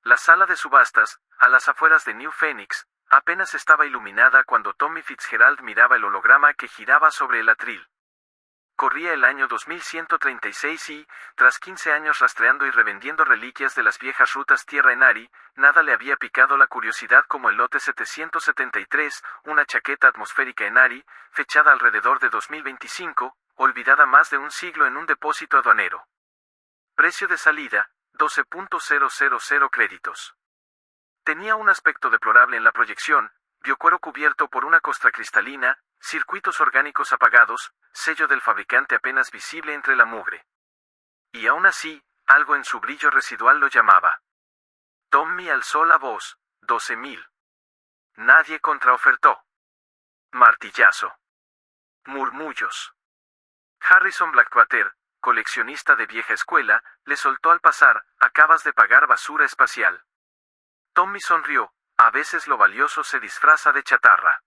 La sala de subastas, a las afueras de New Phoenix, apenas estaba iluminada cuando Tommy Fitzgerald miraba el holograma que giraba sobre el atril. Corría el año 2136 y, tras 15 años rastreando y revendiendo reliquias de las viejas rutas tierra en Ari, nada le había picado la curiosidad como el lote 773, una chaqueta atmosférica en Ari, fechada alrededor de 2025, olvidada más de un siglo en un depósito aduanero. Precio de salida, 12.000 créditos. Tenía un aspecto deplorable en la proyección, biocuero cubierto por una costra cristalina, circuitos orgánicos apagados, sello del fabricante apenas visible entre la mugre. Y aún así, algo en su brillo residual lo llamaba. Tommy alzó la voz, 12.000. Nadie contraofertó. Martillazo. Murmullos. Harrison Blackwater, coleccionista de vieja escuela, le soltó al pasar, acabas de pagar basura espacial. Tommy sonrió, a veces lo valioso se disfraza de chatarra.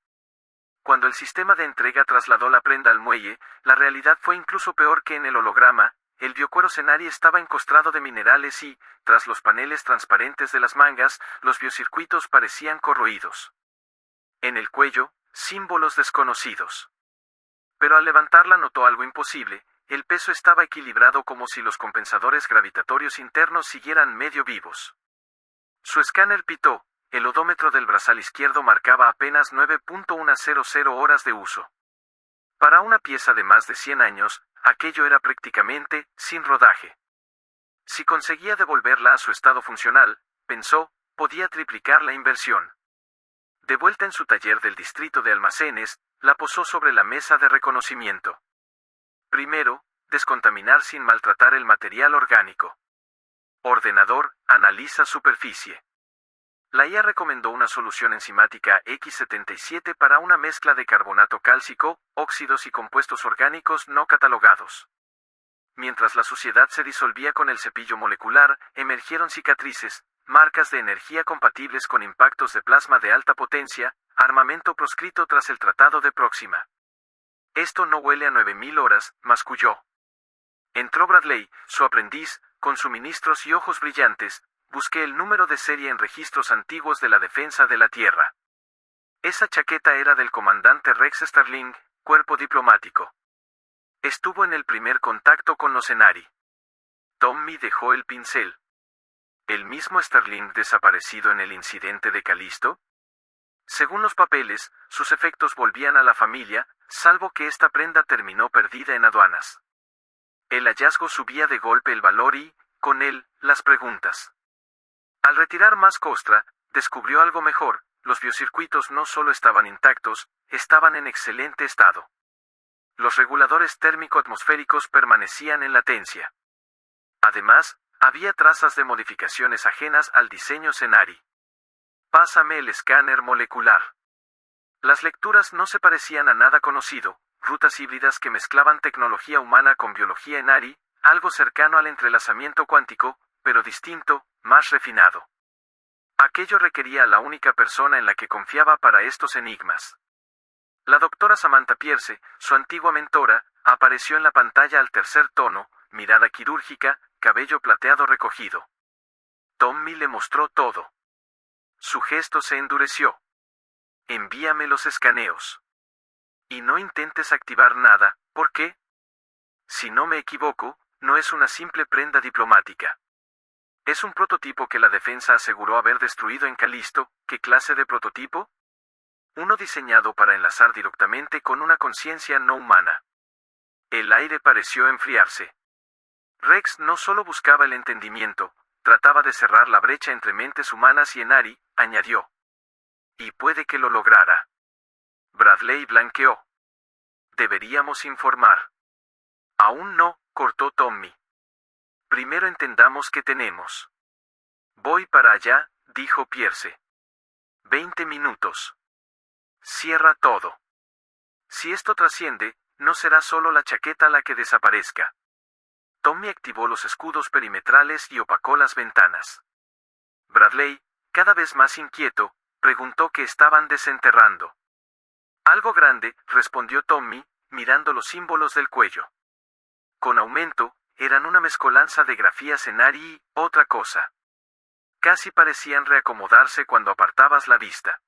Cuando el sistema de entrega trasladó la prenda al muelle, la realidad fue incluso peor que en el holograma. El biocuero Cenari estaba encostrado de minerales y, tras los paneles transparentes de las mangas, los biocircuitos parecían corroídos. En el cuello, símbolos desconocidos. Pero al levantarla notó algo imposible, el peso estaba equilibrado como si los compensadores gravitatorios internos siguieran medio vivos. Su escáner pitó. El odómetro del brazal izquierdo marcaba apenas 9.100 horas de uso. Para una pieza de más de 100 años, aquello era prácticamente sin rodaje. Si conseguía devolverla a su estado funcional, pensó, podía triplicar la inversión. De vuelta en su taller del distrito de almacenes, la posó sobre la mesa de reconocimiento. Primero, descontaminar sin maltratar el material orgánico. Ordenador, analiza superficie. La IA recomendó una solución enzimática X77 para una mezcla de carbonato cálcico, óxidos y compuestos orgánicos no catalogados. Mientras la suciedad se disolvía con el cepillo molecular, emergieron cicatrices, marcas de energía compatibles con impactos de plasma de alta potencia, armamento proscrito tras el Tratado de Próxima. Esto no huele a 9000 horas, masculló. Entró Bradley, su aprendiz, con suministros y ojos brillantes. Busqué el número de serie en registros antiguos de la defensa de la Tierra. Esa chaqueta era del comandante Rex Starling, cuerpo diplomático. Estuvo en el primer contacto con los Cenari. Tommy dejó el pincel. ¿El mismo Starling desaparecido en el incidente de Calisto? Según los papeles, sus efectos volvían a la familia, salvo que esta prenda terminó perdida en aduanas. El hallazgo subía de golpe el valor y, con él, las preguntas. Al retirar más costra, descubrió algo mejor, los biocircuitos no solo estaban intactos, estaban en excelente estado. Los reguladores térmico-atmosféricos permanecían en latencia. Además, había trazas de modificaciones ajenas al diseño Cenari. Pásame el escáner molecular. Las lecturas no se parecían a nada conocido, rutas híbridas que mezclaban tecnología humana con biología en Ari, algo cercano al entrelazamiento cuántico, pero distinto, más refinado. Aquello requería a la única persona en la que confiaba para estos enigmas. La doctora Samantha Pierce, su antigua mentora, apareció en la pantalla al tercer tono, mirada quirúrgica, cabello plateado recogido. Tommy le mostró todo. Su gesto se endureció. Envíame los escaneos. Y no intentes activar nada, ¿por qué? Si no me equivoco, no es una simple prenda diplomática. Es un prototipo que la defensa aseguró haber destruido en Calisto. ¿Qué clase de prototipo? Uno diseñado para enlazar directamente con una conciencia no humana. El aire pareció enfriarse. Rex no solo buscaba el entendimiento, trataba de cerrar la brecha entre mentes humanas y Enari, añadió. Y puede que lo lograra. Bradley blanqueó. Deberíamos informar. Aún no, cortó Tommy. Primero entendamos qué tenemos. Voy para allá, dijo Pierce. 20 minutos. Cierra todo. Si esto trasciende, no será solo la chaqueta la que desaparezca. Tommy activó los escudos perimetrales y opacó las ventanas. Bradley, cada vez más inquieto, preguntó qué estaban desenterrando. Algo grande, respondió Tommy, mirando los símbolos del cuello. Con aumento, eran una mezcolanza de grafías en Ari y otra cosa. casi parecían reacomodarse cuando apartabas la vista.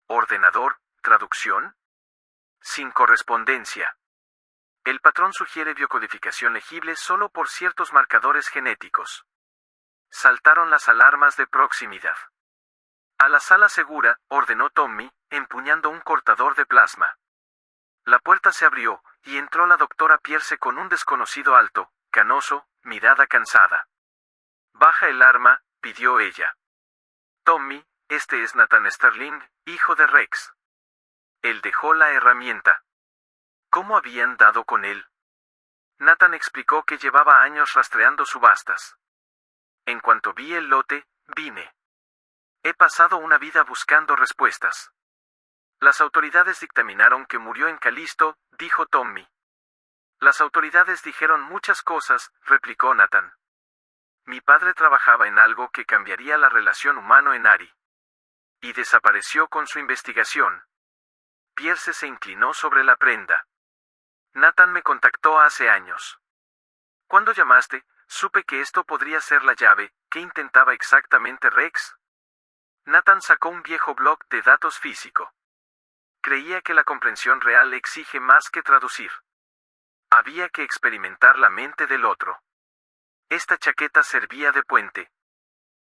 Ordenador, traducción. Sin correspondencia. El patrón sugiere biocodificación legible solo por ciertos marcadores genéticos. Saltaron las alarmas de proximidad. A la sala segura, ordenó Tommy, empuñando un cortador de plasma. La puerta se abrió, y entró la doctora Pierce con un desconocido alto, canoso, mirada cansada. «Baja el arma», pidió ella. «Tommy, este es Nathan Sterling, hijo de Rex». Él dejó la herramienta. ¿Cómo habían dado con él? Nathan explicó que llevaba años rastreando subastas. «En cuanto vi el lote, vine. He pasado una vida buscando respuestas. Las autoridades dictaminaron que murió en Calisto», dijo Tommy. «Las autoridades dijeron muchas cosas», replicó Nathan. «Mi padre trabajaba en algo que cambiaría la relación humano-enari. Y desapareció con su investigación». Pierce se inclinó sobre la prenda. «Nathan me contactó hace años. Cuando llamaste, supe que esto podría ser la llave. ¿Qué intentaba exactamente Rex?» Nathan sacó un viejo bloc de datos físico. Creía que la comprensión real exige más que traducir. Había que experimentar la mente del otro. Esta chaqueta servía de puente.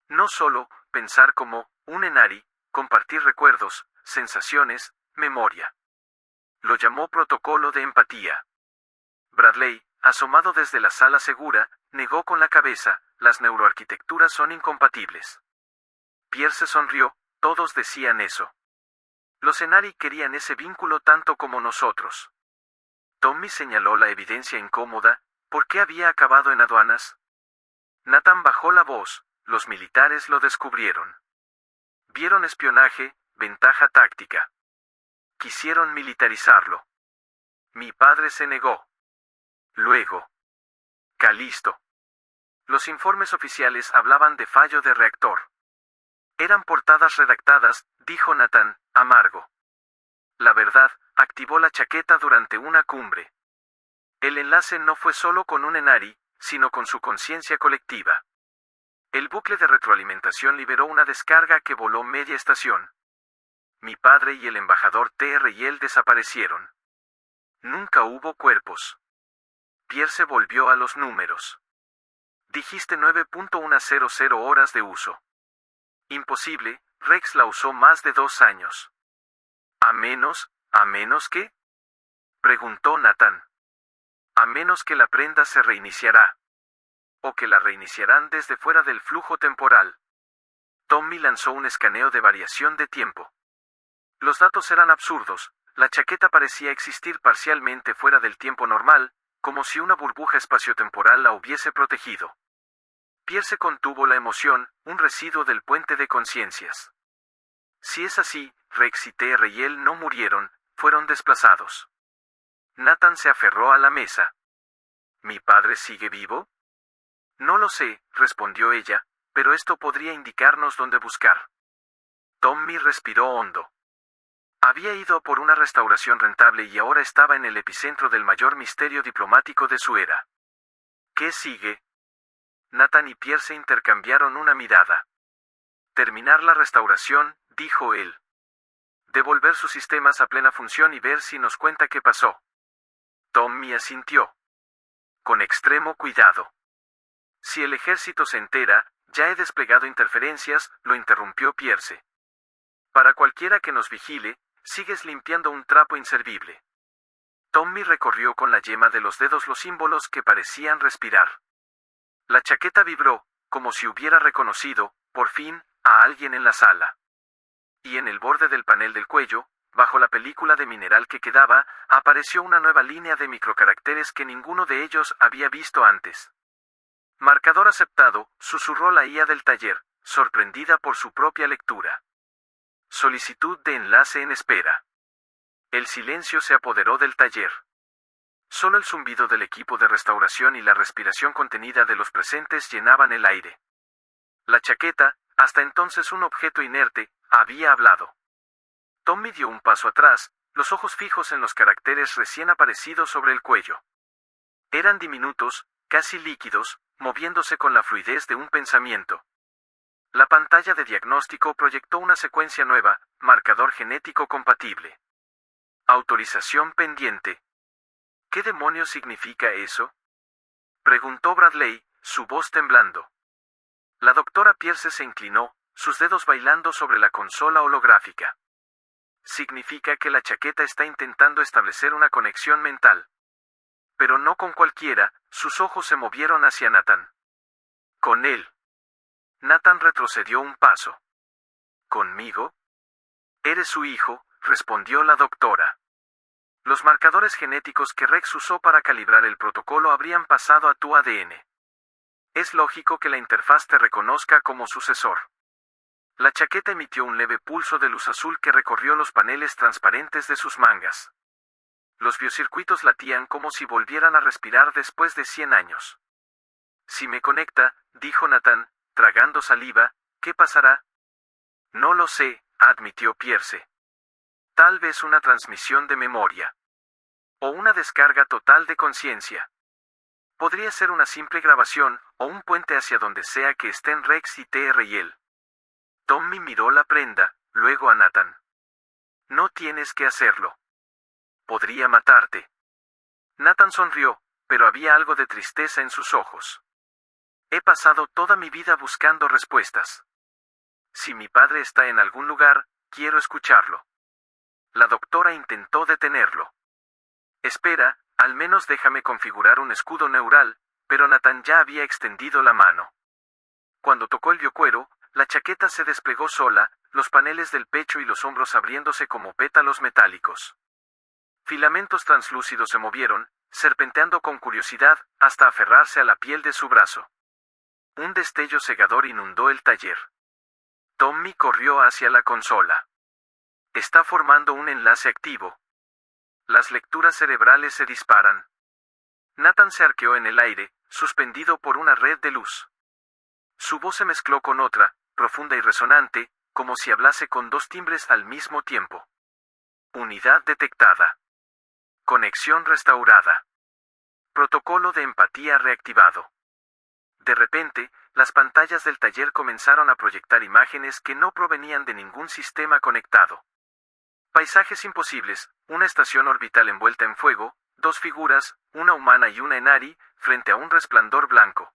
No solo pensar como un enari, compartir recuerdos, sensaciones, memoria. Lo llamó protocolo de empatía. Bradley, asomado desde la sala segura, negó con la cabeza: «Las neuroarquitecturas son incompatibles». Pierce sonrió: «Todos decían eso. Los enari querían ese vínculo tanto como nosotros». Tommy señaló la evidencia incómoda: «¿Por qué había acabado en aduanas?» Nathan bajó la voz: «Los militares lo descubrieron. Vieron espionaje, ventaja táctica. Quisieron militarizarlo. Mi padre se negó. Luego. Calisto. Los informes oficiales hablaban de fallo de reactor. Eran portadas redactadas», dijo Nathan, amargo. «La verdad, activó la chaqueta durante una cumbre. El enlace no fue solo con un enari, sino con su conciencia colectiva. El bucle de retroalimentación liberó una descarga que voló media estación. Mi padre y el embajador TRL desaparecieron. Nunca hubo cuerpos». Pierce volvió a los números. «Dijiste 9.100 horas de uso. Imposible, Rex la usó más de 2 años. ¿A menos que?» preguntó Nathan. «A menos que la prenda se reiniciará. O que la reiniciarán desde fuera del flujo temporal». Tommy lanzó un escaneo de variación de tiempo. Los datos eran absurdos. La chaqueta parecía existir parcialmente fuera del tiempo normal, como si una burbuja espaciotemporal la hubiese protegido. Pierce contuvo la emoción, un residuo del puente de conciencias. Si es así, Rex y TRL no murieron, fueron desplazados. Nathan se aferró a la mesa. ¿Mi padre sigue vivo? No lo sé, respondió ella, pero esto podría indicarnos dónde buscar. Tommy respiró hondo. Había ido por una restauración rentable y ahora estaba en el epicentro del mayor misterio diplomático de su era. ¿Qué sigue? Nathan y Pierce intercambiaron una mirada. «Terminar la restauración», dijo él. «Devolver sus sistemas a plena función y ver si nos cuenta qué pasó». Tommy asintió. «Con extremo cuidado. Si el ejército se entera, ya he desplegado interferencias», lo interrumpió Pierce. «Para cualquiera que nos vigile, sigues limpiando un trapo inservible». Tommy recorrió con la yema de los dedos los símbolos que parecían respirar. La chaqueta vibró, como si hubiera reconocido, por fin, a alguien en la sala. Y en el borde del panel del cuello, bajo la película de mineral que quedaba, apareció una nueva línea de microcaracteres que ninguno de ellos había visto antes. «Marcador aceptado», susurró la IA del taller, sorprendida por su propia lectura. «Solicitud de enlace en espera». El silencio se apoderó del taller. Solo el zumbido del equipo de restauración y la respiración contenida de los presentes llenaban el aire. La chaqueta, hasta entonces un objeto inerte, había hablado. Tommy dio un paso atrás, los ojos fijos en los caracteres recién aparecidos sobre el cuello. Eran diminutos, casi líquidos, moviéndose con la fluidez de un pensamiento. La pantalla de diagnóstico proyectó una secuencia nueva, marcador genético compatible. Autorización pendiente. ¿Qué demonios significa eso? Preguntó Bradley, su voz temblando. La doctora Pierce se inclinó, sus dedos bailando sobre la consola holográfica. Significa que la chaqueta está intentando establecer una conexión mental. Pero no con cualquiera, sus ojos se movieron hacia Nathan. Con él. Nathan retrocedió un paso. ¿Conmigo? Eres su hijo, respondió la doctora. Los marcadores genéticos que Rex usó para calibrar el protocolo habrían pasado a tu ADN. Es lógico que la interfaz te reconozca como sucesor. La chaqueta emitió un leve pulso de luz azul que recorrió los paneles transparentes de sus mangas. Los biocircuitos latían como si volvieran a respirar después de 100 años. Si me conecta, dijo Nathan, tragando saliva, ¿qué pasará? No lo sé, admitió Pierce. Tal vez una transmisión de memoria. O una descarga total de conciencia. Podría ser una simple grabación, o un puente hacia donde sea que estén Rex y TR y él. Tommy miró la prenda, luego a Nathan. No tienes que hacerlo. Podría matarte. Nathan sonrió, pero había algo de tristeza en sus ojos. He pasado toda mi vida buscando respuestas. Si mi padre está en algún lugar, quiero escucharlo. La doctora intentó detenerlo. Espera, al menos déjame configurar un escudo neural, pero Nathan ya había extendido la mano. Cuando tocó el biocuero, la chaqueta se desplegó sola, los paneles del pecho y los hombros abriéndose como pétalos metálicos. Filamentos translúcidos se movieron, serpenteando con curiosidad, hasta aferrarse a la piel de su brazo. Un destello cegador inundó el taller. Tommy corrió hacia la consola. Está formando un enlace activo. Las lecturas cerebrales se disparan. Nathan se arqueó en el aire, suspendido por una red de luz. Su voz se mezcló con otra, profunda y resonante, como si hablase con dos timbres al mismo tiempo. Unidad detectada. Conexión restaurada. Protocolo de empatía reactivado. De repente, las pantallas del taller comenzaron a proyectar imágenes que no provenían de ningún sistema conectado. Paisajes imposibles, una estación orbital envuelta en fuego, dos figuras, una humana y una Enari, frente a un resplandor blanco.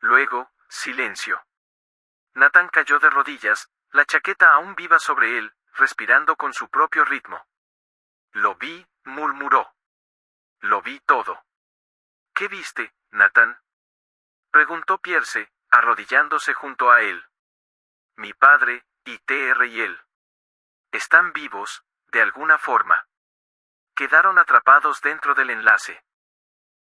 Luego, silencio. Nathan cayó de rodillas, la chaqueta aún viva sobre él, respirando con su propio ritmo. Lo vi, murmuró. Lo vi todo. ¿Qué viste, Nathan? Preguntó Pierce, arrodillándose junto a él. Mi padre, y TR y él. Están vivos, de alguna forma. Quedaron atrapados dentro del enlace.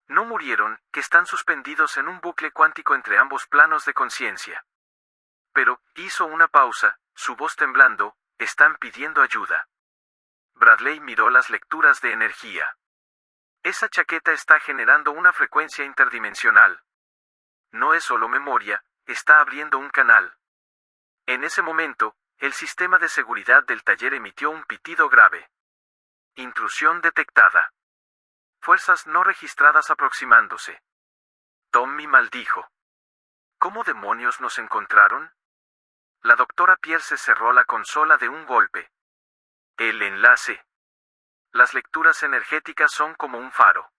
No murieron, que están suspendidos en un bucle cuántico entre ambos planos de conciencia. Pero, hizo una pausa, su voz temblando, están pidiendo ayuda. Bradley miró las lecturas de energía. Esa chaqueta está generando una frecuencia interdimensional. No es solo memoria, está abriendo un canal. En ese momento, el sistema de seguridad del taller emitió un pitido grave. Intrusión detectada. Fuerzas no registradas aproximándose. Tommy maldijo. ¿Cómo demonios nos encontraron? La doctora Pierce cerró la consola de un golpe. El enlace. Las lecturas energéticas son como un faro.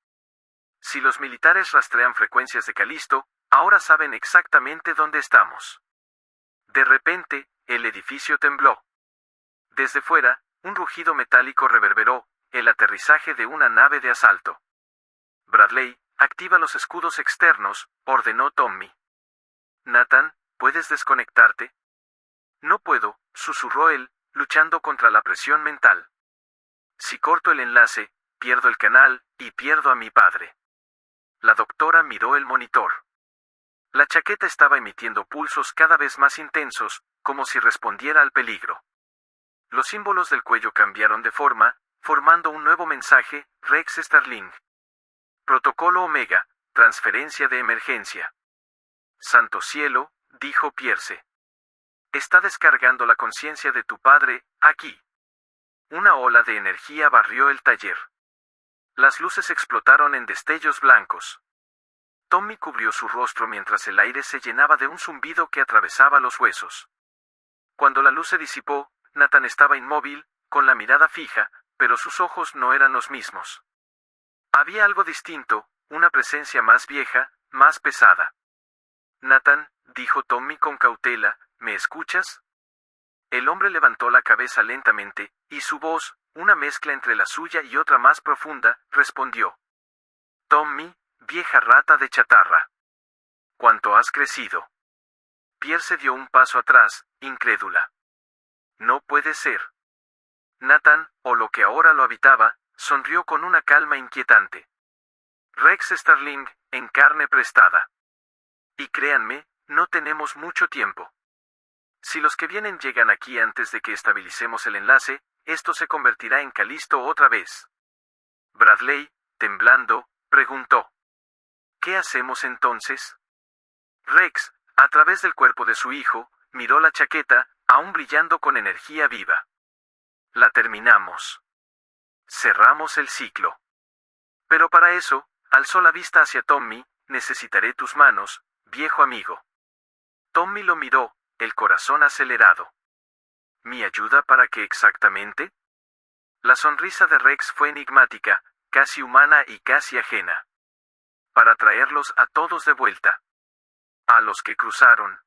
Si los militares rastrean frecuencias de Calisto, ahora saben exactamente dónde estamos. De repente, el edificio tembló. Desde fuera, un rugido metálico reverberó, el aterrizaje de una nave de asalto. Bradley, activa los escudos externos, ordenó Tommy. Nathan, ¿puedes desconectarte? No puedo, susurró él, luchando contra la presión mental. Si corto el enlace, pierdo el canal, y pierdo a mi padre. La doctora miró el monitor. La chaqueta estaba emitiendo pulsos cada vez más intensos, como si respondiera al peligro. Los símbolos del cuello cambiaron de forma, formando un nuevo mensaje, Rex Starling. Protocolo Omega, transferencia de emergencia. Santo cielo, dijo Pierce. Está descargando la conciencia de tu padre, aquí. Una ola de energía barrió el taller. Las luces explotaron en destellos blancos. Tommy cubrió su rostro mientras el aire se llenaba de un zumbido que atravesaba los huesos. Cuando la luz se disipó, Nathan estaba inmóvil, con la mirada fija, pero sus ojos no eran los mismos. Había algo distinto, una presencia más vieja, más pesada. Nathan, dijo Tommy con cautela, ¿me escuchas? El hombre levantó la cabeza lentamente, y su voz, una mezcla entre la suya y otra más profunda, respondió. Tommy, vieja rata de chatarra. ¿Cuánto has crecido? Pierce dio un paso atrás, incrédula. No puede ser. Nathan, o lo que ahora lo habitaba, sonrió con una calma inquietante. Rex Starling, en carne prestada. Y créanme, no tenemos mucho tiempo. Si los que vienen llegan aquí antes de que estabilicemos el enlace, esto se convertirá en Calisto otra vez. Bradley, temblando, preguntó. ¿Qué hacemos entonces? Rex, a través del cuerpo de su hijo, miró la chaqueta, aún brillando con energía viva. La terminamos. Cerramos el ciclo. Pero para eso, alzó la vista hacia Tommy, necesitaré tus manos, viejo amigo. Tommy lo miró, el corazón acelerado. ¿Mi ayuda para qué exactamente? La sonrisa de Rex fue enigmática, casi humana y casi ajena. Para traerlos a todos de vuelta. A los que cruzaron.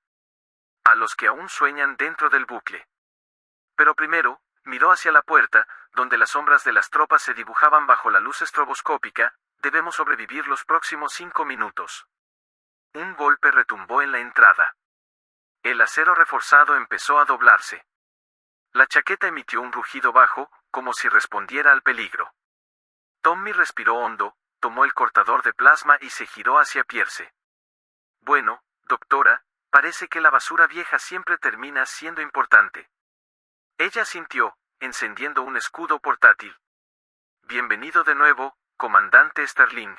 A los que aún sueñan dentro del bucle. Pero primero, miró hacia la puerta, donde las sombras de las tropas se dibujaban bajo la luz estroboscópica. Debemos sobrevivir los próximos 5 minutos. Un golpe retumbó en la entrada. El acero reforzado empezó a doblarse. La chaqueta emitió un rugido bajo, como si respondiera al peligro. Tommy respiró hondo, tomó el cortador de plasma y se giró hacia Pierce. Bueno, doctora, parece que la basura vieja siempre termina siendo importante. Ella asintió, encendiendo un escudo portátil. Bienvenido de nuevo, comandante Starling.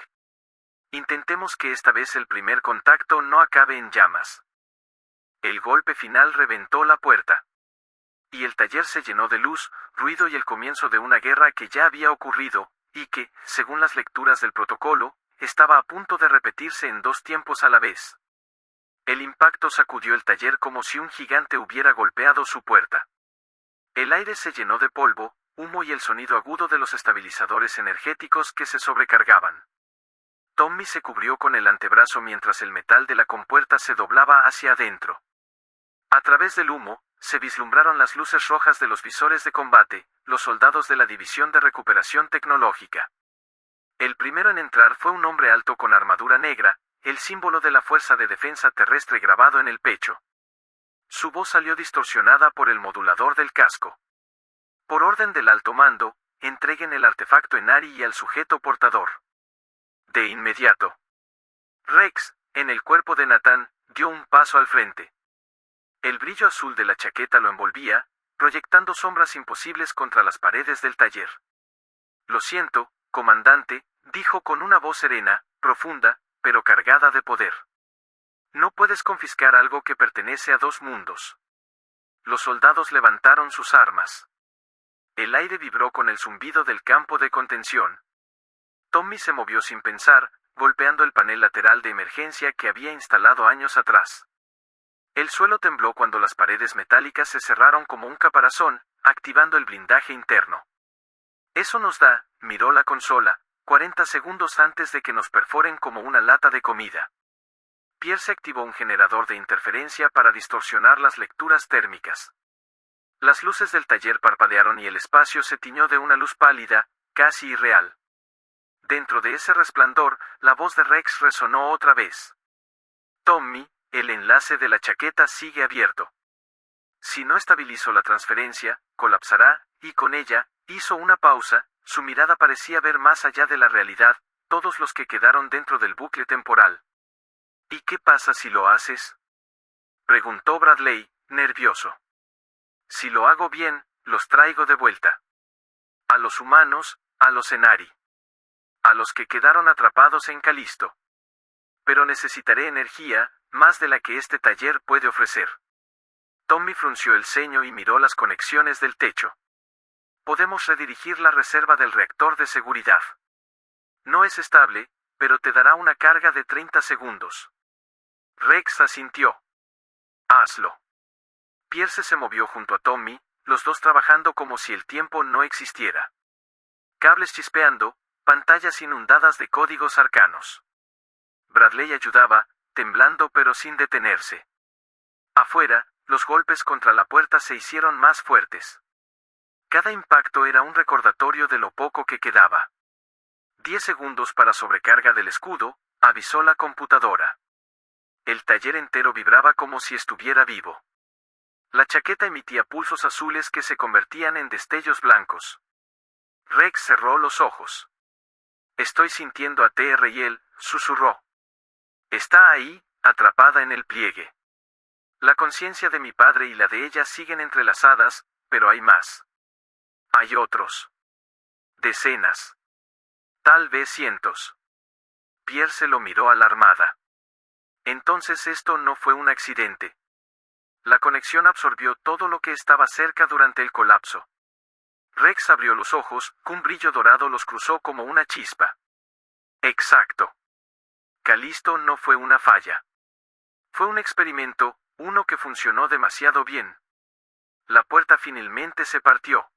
Intentemos que esta vez el primer contacto no acabe en llamas. El golpe final reventó la puerta. Y el taller se llenó de luz, ruido y el comienzo de una guerra que ya había ocurrido, y que, según las lecturas del protocolo, estaba a punto de repetirse en 2 tiempos a la vez. El impacto sacudió el taller como si un gigante hubiera golpeado su puerta. El aire se llenó de polvo, humo y el sonido agudo de los estabilizadores energéticos que se sobrecargaban. Tommy se cubrió con el antebrazo mientras el metal de la compuerta se doblaba hacia adentro. A través del humo, se vislumbraron las luces rojas de los visores de combate, los soldados de la División de Recuperación Tecnológica. El primero en entrar fue un hombre alto con armadura negra, el símbolo de la Fuerza de Defensa Terrestre grabado en el pecho. Su voz salió distorsionada por el modulador del casco. Por orden del alto mando, entreguen el artefacto en Ari y al sujeto portador. De inmediato. Rex, en el cuerpo de Nathan, dio un paso al frente. El brillo azul de la chaqueta lo envolvía, proyectando sombras imposibles contra las paredes del taller. Lo siento, comandante, dijo con una voz serena, profunda, pero cargada de poder. No puedes confiscar algo que pertenece a 2 mundos. Los soldados levantaron sus armas. El aire vibró con el zumbido del campo de contención. Tommy se movió sin pensar, golpeando el panel lateral de emergencia que había instalado años atrás. El suelo tembló cuando las paredes metálicas se cerraron como un caparazón, activando el blindaje interno. Eso nos da, miró la consola, 40 segundos antes de que nos perforen como una lata de comida. Pierce activó un generador de interferencia para distorsionar las lecturas térmicas. Las luces del taller parpadearon y el espacio se tiñó de una luz pálida, casi irreal. Dentro de ese resplandor, la voz de Rex resonó otra vez. Tommy, el enlace de la chaqueta sigue abierto. Si no estabilizo la transferencia, colapsará, y con ella, hizo una pausa, su mirada parecía ver más allá de la realidad, todos los que quedaron dentro del bucle temporal. ¿Y qué pasa si lo haces? Preguntó Bradley, nervioso. Si lo hago bien, los traigo de vuelta. A los humanos, a los Enari. A los que quedaron atrapados en Calisto. Pero necesitaré energía, más de la que este taller puede ofrecer. Tommy frunció el ceño y miró las conexiones del techo. Podemos redirigir la reserva del reactor de seguridad. No es estable, pero te dará una carga de 30 segundos. Rex asintió. Hazlo. Pierce se movió junto a Tommy, los dos trabajando como si el tiempo no existiera. Cables chispeando, pantallas inundadas de códigos arcanos. Bradley ayudaba, temblando pero sin detenerse. Afuera, los golpes contra la puerta se hicieron más fuertes. Cada impacto era un recordatorio de lo poco que quedaba. 10 segundos para sobrecarga del escudo, avisó la computadora. El taller entero vibraba como si estuviera vivo. La chaqueta emitía pulsos azules que se convertían en destellos blancos. Rex cerró los ojos. Estoy sintiendo a TRL, susurró. Está ahí, atrapada en el pliegue. La conciencia de mi padre y la de ella siguen entrelazadas, pero hay más. Hay otros. Decenas. Tal vez cientos. Pierce lo miró alarmada. Entonces esto no fue un accidente. La conexión absorbió todo lo que estaba cerca durante el colapso. Rex abrió los ojos, un brillo dorado los cruzó como una chispa. Exacto. Calisto no fue una falla. Fue un experimento, uno que funcionó demasiado bien. La puerta finalmente se partió.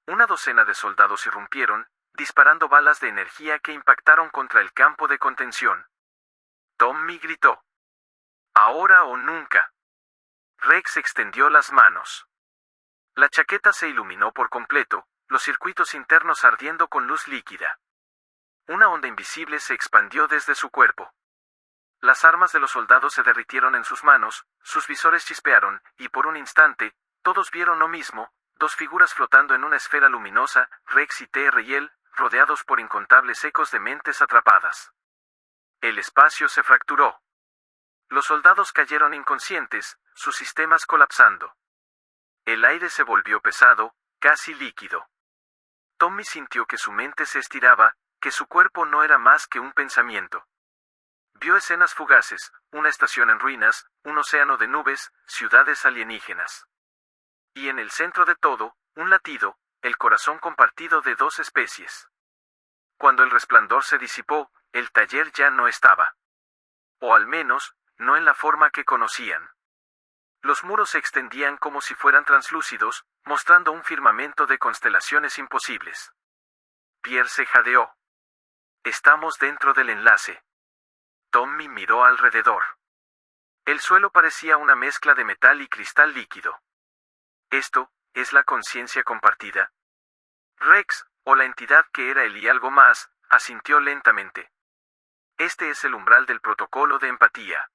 Una docena de soldados irrumpieron, disparando balas de energía que impactaron contra el campo de contención. Tommy gritó. Ahora o nunca. Rex extendió las manos. La chaqueta se iluminó por completo, los circuitos internos ardiendo con luz líquida. Una onda invisible se expandió desde su cuerpo. Las armas de los soldados se derritieron en sus manos, sus visores chispearon, y por un instante, todos vieron lo mismo, dos figuras flotando en una esfera luminosa, Rex y TRL, rodeados por incontables ecos de mentes atrapadas. El espacio se fracturó. Los soldados cayeron inconscientes, sus sistemas colapsando. El aire se volvió pesado, casi líquido. Tommy sintió que su mente se estiraba, que su cuerpo no era más que un pensamiento. Vio escenas fugaces, una estación en ruinas, un océano de nubes, ciudades alienígenas. Y en el centro de todo, un latido, el corazón compartido de dos especies. Cuando el resplandor se disipó, el taller ya no estaba. O al menos, no en la forma que conocían. Los muros se extendían como si fueran translúcidos, mostrando un firmamento de constelaciones imposibles. Pierce jadeó. Estamos dentro del enlace. Tommy miró alrededor. El suelo parecía una mezcla de metal y cristal líquido. ¿Esto es la conciencia compartida? Rex, o la entidad que era él y algo más, asintió lentamente. Este es el umbral del protocolo de empatía.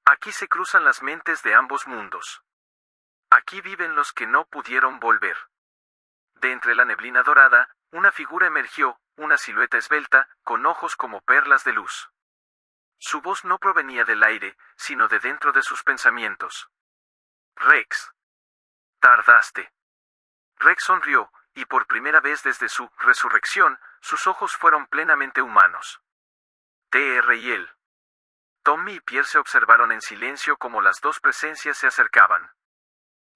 Aquí se cruzan las mentes de ambos mundos. Aquí viven los que no pudieron volver. De entre la neblina dorada, una figura emergió, una silueta esbelta, con ojos como perlas de luz. Su voz no provenía del aire, sino de dentro de sus pensamientos. Rex. Tardaste. Rex sonrió, y por primera vez desde su resurrección, sus ojos fueron plenamente humanos. TRL. Tommy y Pierce se observaron en silencio como las dos presencias se acercaban.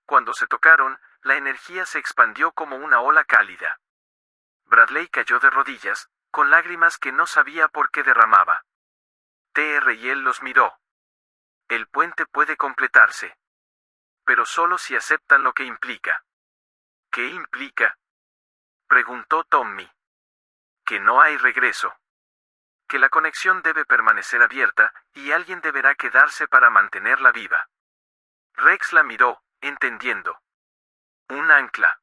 Cuando se tocaron, la energía se expandió como una ola cálida. Bradley cayó de rodillas, con lágrimas que no sabía por qué derramaba. TRL los miró. El puente puede completarse. Pero solo si aceptan lo que implica. ¿Qué implica? Preguntó Tommy. Que no hay regreso. Que la conexión debe permanecer abierta, y alguien deberá quedarse para mantenerla viva. Rex la miró, entendiendo. Un ancla.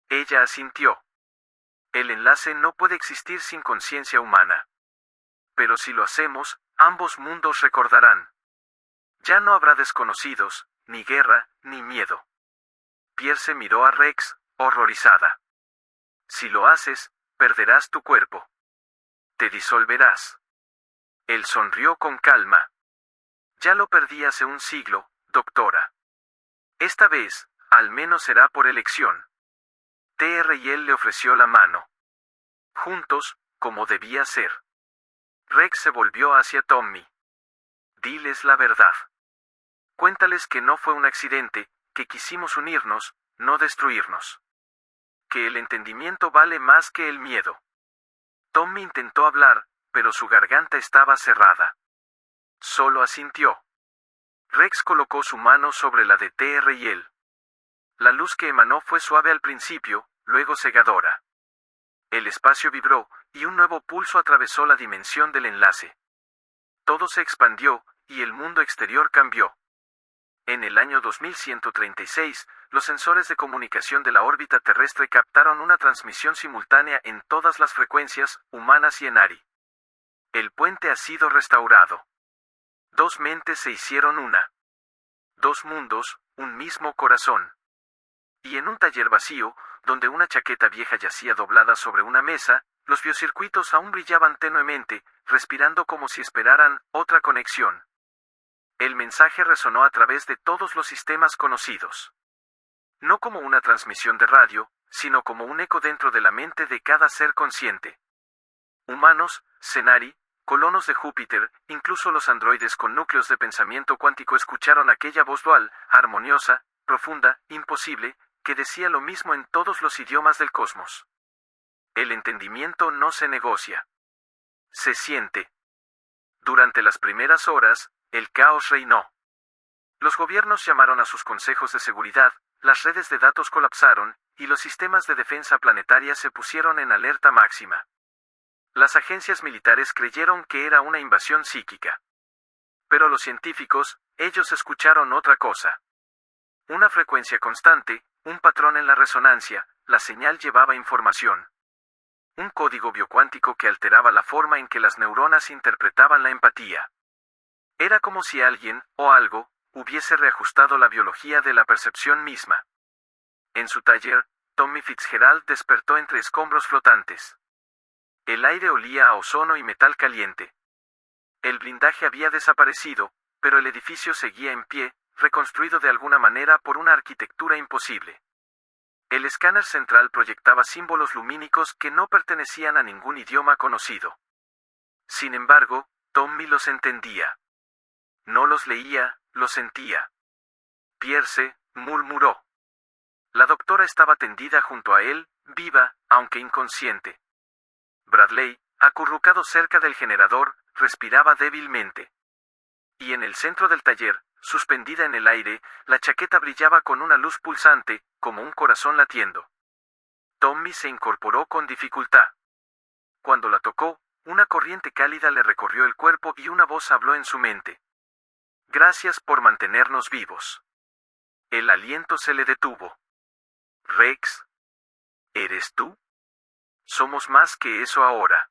Ella asintió. El enlace no puede existir sin conciencia humana. Pero si lo hacemos, ambos mundos recordarán. Ya no habrá desconocidos, ni guerra, ni miedo. Pierce miró a Rex, horrorizada. Si lo haces, perderás tu cuerpo. Te disolverás. Él sonrió con calma. Ya lo perdí hace un siglo, doctora. Esta vez, al menos será por elección. TRL le ofreció la mano. Juntos, como debía ser. Rex se volvió hacia Tommy. Diles la verdad. Cuéntales que no fue un accidente, que quisimos unirnos, no destruirnos. Que el entendimiento vale más que el miedo. Tommy intentó hablar, pero su garganta estaba cerrada. Solo asintió. Rex colocó su mano sobre la de T.R.y. La luz que emanó fue suave al principio, luego cegadora. El espacio vibró, y un nuevo pulso atravesó la dimensión del enlace. Todo se expandió, y el mundo exterior cambió. En el año 2136, los sensores de comunicación de la órbita terrestre captaron una transmisión simultánea en todas las frecuencias, humanas y Enari. El puente ha sido restaurado. Dos mentes se hicieron una. Dos mundos, un mismo corazón. Y en un taller vacío, donde una chaqueta vieja yacía doblada sobre una mesa, los biocircuitos aún brillaban tenuemente, respirando como si esperaran otra conexión. El mensaje resonó a través de todos los sistemas conocidos. No como una transmisión de radio, sino como un eco dentro de la mente de cada ser consciente. Humanos, Cenari, colonos de Júpiter, incluso los androides con núcleos de pensamiento cuántico escucharon aquella voz dual, armoniosa, profunda, imposible, que decía lo mismo en todos los idiomas del cosmos. El entendimiento no se negocia. Se siente. Durante las primeras horas, el caos reinó. Los gobiernos llamaron a sus consejos de seguridad, las redes de datos colapsaron, y los sistemas de defensa planetaria se pusieron en alerta máxima. Las agencias militares creyeron que era una invasión psíquica. Pero los científicos, ellos escucharon otra cosa. Una frecuencia constante, un patrón en la resonancia, la señal llevaba información. Un código biocuántico que alteraba la forma en que las neuronas interpretaban la empatía. Era como si alguien, o algo, hubiese reajustado la biología de la percepción misma. En su taller, Tommy Fitzgerald despertó entre escombros flotantes. El aire olía a ozono y metal caliente. El blindaje había desaparecido, pero el edificio seguía en pie, reconstruido de alguna manera por una arquitectura imposible. El escáner central proyectaba símbolos lumínicos que no pertenecían a ningún idioma conocido. Sin embargo, Tommy los entendía. No los leía, los sentía. Pierce, murmuró. La doctora estaba tendida junto a él, viva, aunque inconsciente. Bradley, acurrucado cerca del generador, respiraba débilmente. Y en el centro del taller, suspendida en el aire, la chaqueta brillaba con una luz pulsante, como un corazón latiendo. Tommy se incorporó con dificultad. Cuando la tocó, una corriente cálida le recorrió el cuerpo y una voz habló en su mente. Gracias por mantenernos vivos. El aliento se le detuvo. Rex, ¿eres tú? Somos más que eso ahora.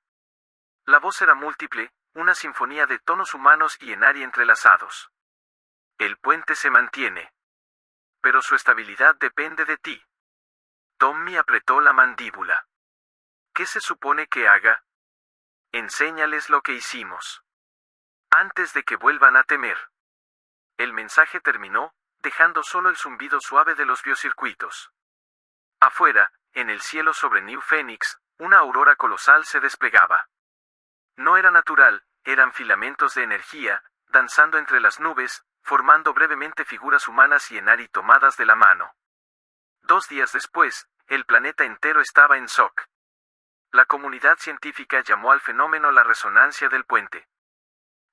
La voz era múltiple, una sinfonía de tonos humanos y Enari entrelazados. El puente se mantiene. Pero su estabilidad depende de ti. Tommy apretó la mandíbula. ¿Qué se supone que haga? Enséñales lo que hicimos. Antes de que vuelvan a temer. El mensaje terminó, dejando solo el zumbido suave de los biocircuitos. Afuera, en el cielo sobre New Phoenix, una aurora colosal se desplegaba. No era natural, eran filamentos de energía, danzando entre las nubes, formando brevemente figuras humanas y Enari tomadas de la mano. 2 días después, el planeta entero estaba en shock. La comunidad científica llamó al fenómeno la resonancia del puente.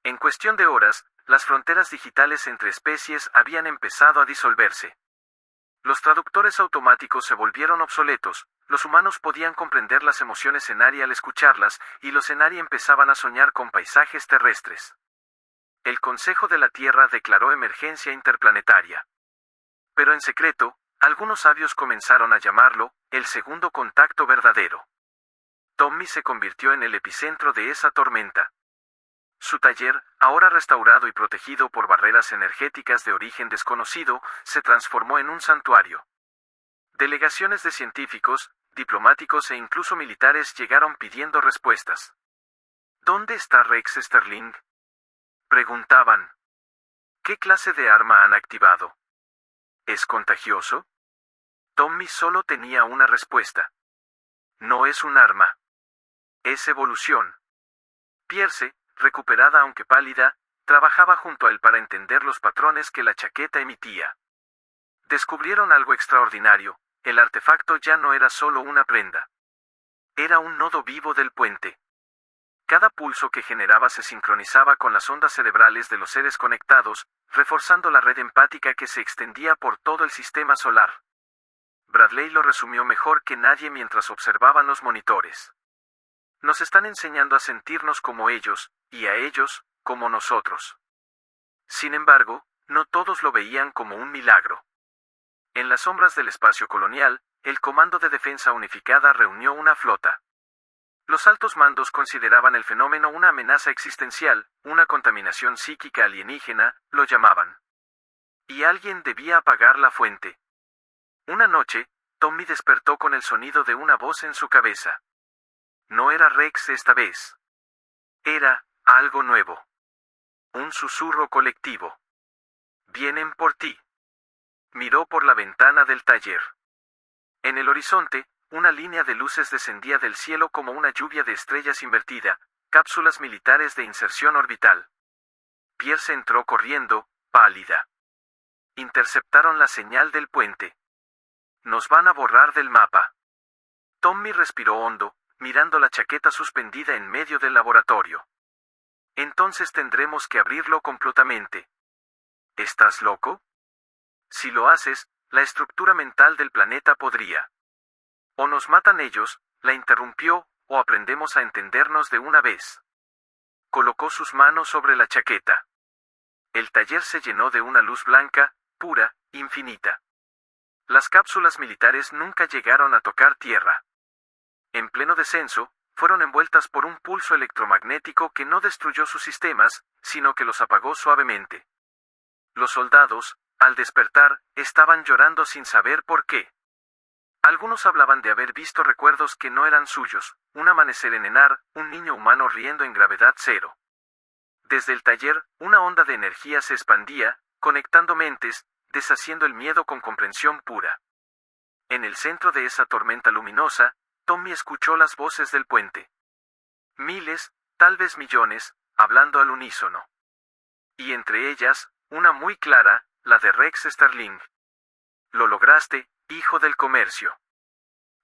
En cuestión de horas, las fronteras digitales entre especies habían empezado a disolverse. Los traductores automáticos se volvieron obsoletos, los humanos podían comprender las emociones Enari al escucharlas, y los Enari empezaban a soñar con paisajes terrestres. El Consejo de la Tierra declaró emergencia interplanetaria. Pero en secreto, algunos sabios comenzaron a llamarlo, el segundo contacto verdadero. Tommy se convirtió en el epicentro de esa tormenta. Su taller, ahora restaurado y protegido por barreras energéticas de origen desconocido, se transformó en un santuario. Delegaciones de científicos, diplomáticos e incluso militares llegaron pidiendo respuestas. ¿Dónde está Rex Sterling? Preguntaban. ¿Qué clase de arma han activado? ¿Es contagioso? Tommy solo tenía una respuesta. No es un arma. Es evolución. Pierce, recuperada aunque pálida, trabajaba junto a él para entender los patrones que la chaqueta emitía. Descubrieron algo extraordinario, el artefacto ya no era solo una prenda. Era un nodo vivo del puente. Cada pulso que generaba se sincronizaba con las ondas cerebrales de los seres conectados, reforzando la red empática que se extendía por todo el sistema solar. Bradley lo resumió mejor que nadie mientras observaban los monitores. Nos están enseñando a sentirnos como ellos, y a ellos, como nosotros. Sin embargo, no todos lo veían como un milagro. En las sombras del espacio colonial, el Comando de Defensa Unificada reunió una flota. Los altos mandos consideraban el fenómeno una amenaza existencial, una contaminación psíquica alienígena, lo llamaban. Y alguien debía apagar la fuente. Una noche, Tommy despertó con el sonido de una voz en su cabeza. No era Rex esta vez. Era algo nuevo. Un susurro colectivo. Vienen por ti. Miró por la ventana del taller. En el horizonte, una línea de luces descendía del cielo como una lluvia de estrellas invertida, cápsulas militares de inserción orbital. Pierce entró corriendo, pálida. Interceptaron la señal del puente. Nos van a borrar del mapa. Tommy respiró hondo, mirando la chaqueta suspendida en medio del laboratorio. Entonces tendremos que abrirlo completamente. ¿Estás loco? Si lo haces, la estructura mental del planeta podría. O nos matan ellos, la interrumpió, o aprendemos a entendernos de una vez. Colocó sus manos sobre la chaqueta. El taller se llenó de una luz blanca, pura, infinita. Las cápsulas militares nunca llegaron a tocar tierra. En pleno descenso, fueron envueltas por un pulso electromagnético que no destruyó sus sistemas, sino que los apagó suavemente. Los soldados, al despertar, estaban llorando sin saber por qué. Algunos hablaban de haber visto recuerdos que no eran suyos, un amanecer en Enar, un niño humano riendo en gravedad cero. Desde el taller, una onda de energía se expandía, conectando mentes, deshaciendo el miedo con comprensión pura. En el centro de esa tormenta luminosa, Tommy escuchó las voces del puente. Miles, tal vez millones, hablando al unísono. Y entre ellas, una muy clara, la de Rex Sterling. Lo lograste, hijo del comercio.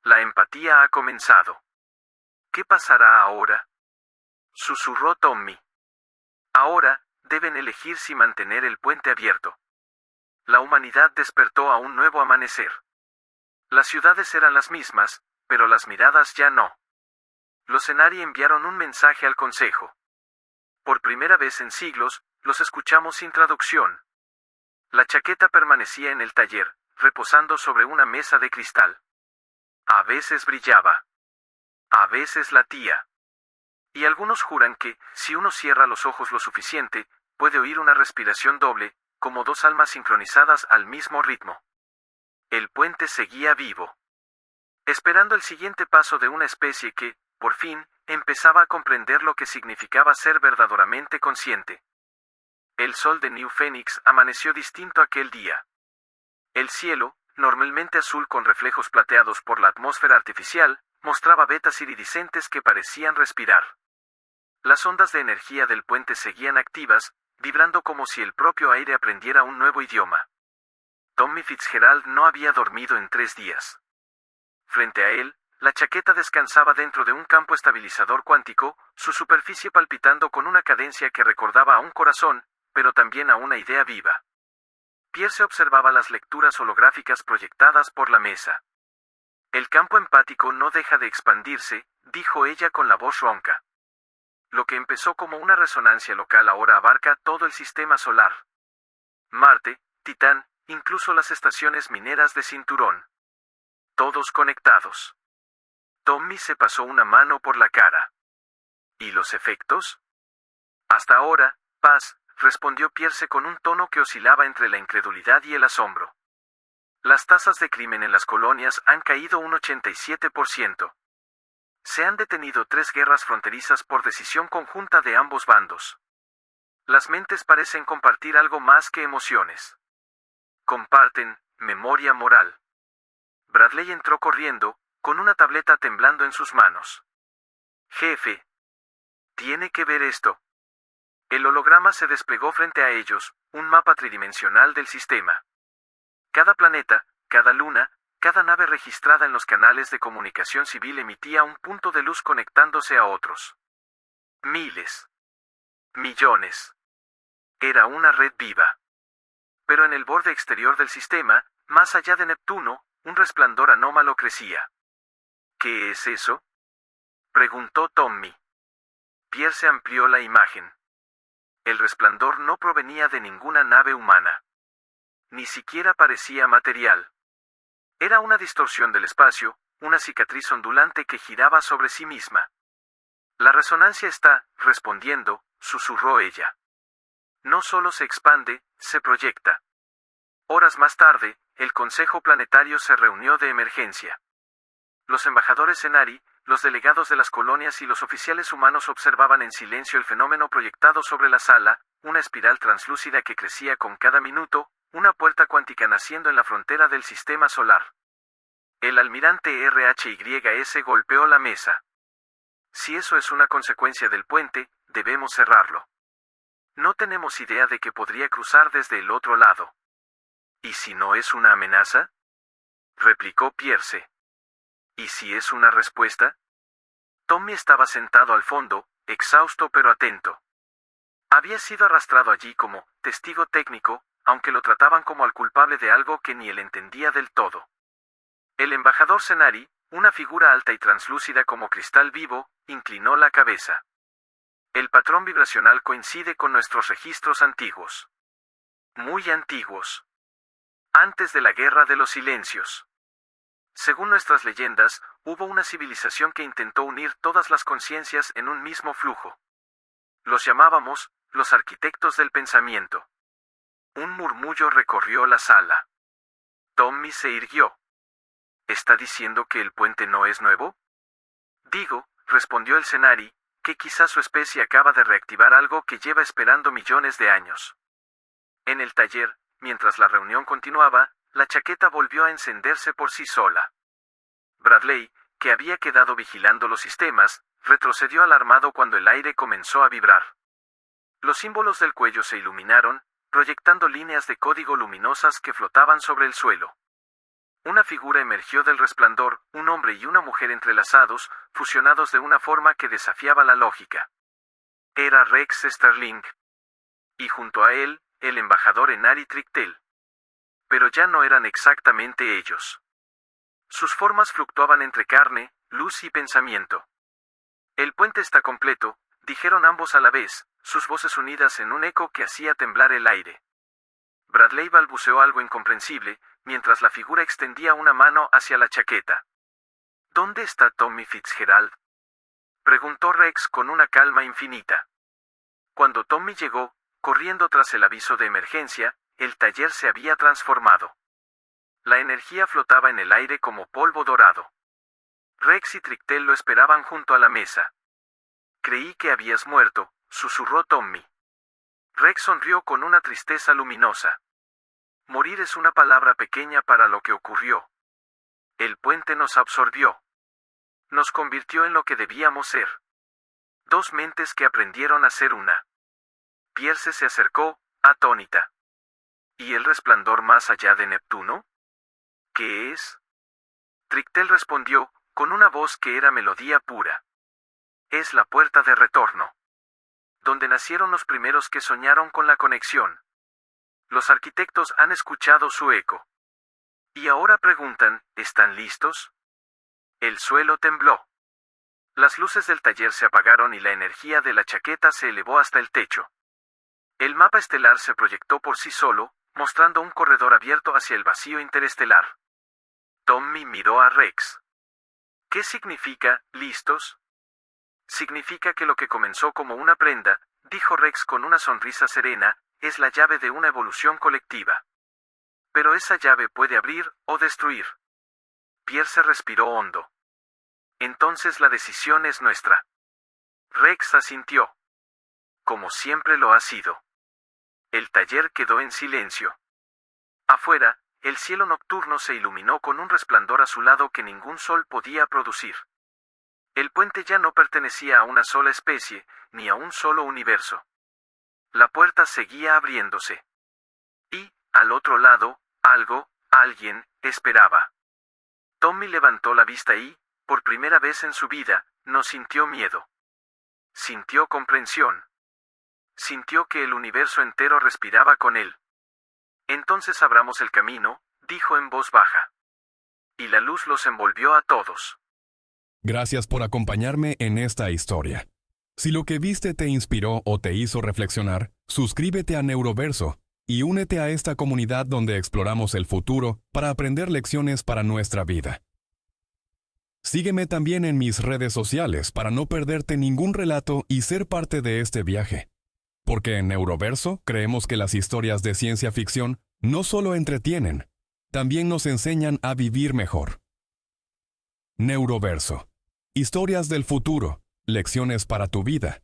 La empatía ha comenzado. ¿Qué pasará ahora? Susurró Tommy. Ahora, deben elegir si mantener el puente abierto. La humanidad despertó a un nuevo amanecer. Las ciudades eran las mismas, pero las miradas ya no. Los Enari enviaron un mensaje al Consejo. Por primera vez en siglos, los escuchamos sin traducción. La chaqueta permanecía en el taller, reposando sobre una mesa de cristal. A veces brillaba. A veces latía. Y algunos juran que, si uno cierra los ojos lo suficiente, puede oír una respiración doble, como dos almas sincronizadas al mismo ritmo. El puente seguía vivo. Esperando el siguiente paso de una especie que, por fin, empezaba a comprender lo que significaba ser verdaderamente consciente. El sol de New Phoenix amaneció distinto aquel día. El cielo, normalmente azul con reflejos plateados por la atmósfera artificial, mostraba vetas iridiscentes que parecían respirar. Las ondas de energía del puente seguían activas, vibrando como si el propio aire aprendiera un nuevo idioma. Tommy Fitzgerald no había dormido en 3 días. Frente a él, la chaqueta descansaba dentro de un campo estabilizador cuántico, su superficie palpitando con una cadencia que recordaba a un corazón, pero también a una idea viva. Pierce observaba las lecturas holográficas proyectadas por la mesa. El campo empático no deja de expandirse, dijo ella con la voz ronca. Lo que empezó como una resonancia local ahora abarca todo el sistema solar. Marte, Titán, incluso las estaciones mineras de Cinturón. Todos conectados. Tommy se pasó una mano por la cara. ¿Y los efectos? Hasta ahora, paz, respondió Pierce con un tono que oscilaba entre la incredulidad y el asombro. Las tasas de crimen en las colonias han caído un 87%. Se han detenido 3 guerras fronterizas por decisión conjunta de ambos bandos. Las mentes parecen compartir algo más que emociones. Comparten memoria moral. Bradley entró corriendo, con una tableta temblando en sus manos. Jefe. Tiene que ver esto. El holograma se desplegó frente a ellos, un mapa tridimensional del sistema. Cada planeta, cada luna, cada nave registrada en los canales de comunicación civil emitía un punto de luz conectándose a otros. miles, millones. Era una red viva. Pero en el borde exterior del sistema, más allá de Neptuno, un resplandor anómalo crecía. ¿Qué es eso?, preguntó Tommy. Pierce amplió la imagen. El resplandor no provenía de ninguna nave humana. Ni siquiera parecía material. Era una distorsión del espacio, una cicatriz ondulante que giraba sobre sí misma. La resonancia está respondiendo, susurró ella. No solo se expande, se proyecta. Horas más tarde, el Consejo Planetario se reunió de emergencia. Los embajadores Cenari, los delegados de las colonias y los oficiales humanos observaban en silencio el fenómeno proyectado sobre la sala, una espiral translúcida que crecía con cada minuto, una puerta cuántica naciendo en la frontera del sistema solar. El almirante RHYS golpeó la mesa. Si eso es una consecuencia del puente, debemos cerrarlo. No tenemos idea de que podría cruzar desde el otro lado. ¿Y si no es una amenaza?, replicó Pierce. ¿Y si es una respuesta? Tommy estaba sentado al fondo, exhausto pero atento. Había sido arrastrado allí como testigo técnico, aunque lo trataban como al culpable de algo que ni él entendía del todo. El embajador Cenari, una figura alta y translúcida como cristal vivo, inclinó la cabeza. El patrón vibracional coincide con nuestros registros antiguos. Muy antiguos. Antes de la Guerra de los Silencios. Según nuestras leyendas, hubo una civilización que intentó unir todas las conciencias en un mismo flujo. Los llamábamos, los arquitectos del pensamiento. Un murmullo recorrió la sala. Tommy se irguió. ¿Está diciendo que el puente no es nuevo? Digo, respondió el Cenari, que quizá su especie acaba de reactivar algo que lleva esperando millones de años. En el taller, mientras la reunión continuaba, la chaqueta volvió a encenderse por sí sola. Bradley, que había quedado vigilando los sistemas, retrocedió alarmado cuando el aire comenzó a vibrar. Los símbolos del cuello se iluminaron, proyectando líneas de código luminosas que flotaban sobre el suelo. Una figura emergió del resplandor, un hombre y una mujer entrelazados, fusionados de una forma que desafiaba la lógica. Era Rex Sterling. Y junto a él, el embajador Enari Trictel. Pero ya no eran exactamente ellos. Sus formas fluctuaban entre carne, luz y pensamiento. El puente está completo, dijeron ambos a la vez, sus voces unidas en un eco que hacía temblar el aire. Bradley balbuceó algo incomprensible, mientras la figura extendía una mano hacia la chaqueta. ¿Dónde está Tommy Fitzgerald?, preguntó Rex con una calma infinita. Cuando Tommy llegó, corriendo tras el aviso de emergencia, el taller se había transformado. La energía flotaba en el aire como polvo dorado. Rex y Trictel lo esperaban junto a la mesa. Creí que habías muerto, susurró Tommy. Rex sonrió con una tristeza luminosa. Morir es una palabra pequeña para lo que ocurrió. El puente nos absorbió. Nos convirtió en lo que debíamos ser. Dos mentes que aprendieron a ser una. Pierce se acercó, atónita. ¿Y el resplandor más allá de Neptuno? ¿Qué es? Trictel respondió, con una voz que era melodía pura. Es la puerta de retorno. Donde nacieron los primeros que soñaron con la conexión. Los arquitectos han escuchado su eco. Y ahora preguntan, ¿están listos? El suelo tembló. Las luces del taller se apagaron y la energía de la chaqueta se elevó hasta el techo. El mapa estelar se proyectó por sí solo, mostrando un corredor abierto hacia el vacío interestelar. Tommy miró a Rex. ¿Qué significa, listos? Significa que lo que comenzó como una prenda, dijo Rex con una sonrisa serena, es la llave de una evolución colectiva. Pero esa llave puede abrir o destruir. Pierce respiró hondo. Entonces la decisión es nuestra. Rex asintió. Como siempre lo ha sido. El taller quedó en silencio. Afuera, el cielo nocturno se iluminó con un resplandor azulado que ningún sol podía producir. El puente ya no pertenecía a una sola especie, ni a un solo universo. La puerta seguía abriéndose. Y, al otro lado, alguien, esperaba. Tommy levantó la vista y, por primera vez en su vida, no sintió miedo. Sintió comprensión. Sintió que el universo entero respiraba con él. Entonces abramos el camino, dijo en voz baja. Y la luz los envolvió a todos. Gracias por acompañarme en esta historia. Si lo que viste te inspiró o te hizo reflexionar, suscríbete a Neuroverso y únete a esta comunidad donde exploramos el futuro para aprender lecciones para nuestra vida. Sígueme también en mis redes sociales para no perderte ningún relato y ser parte de este viaje. Porque en Neuroverso creemos que las historias de ciencia ficción no solo entretienen, también nos enseñan a vivir mejor. Neuroverso. Historias del futuro, lecciones para tu vida.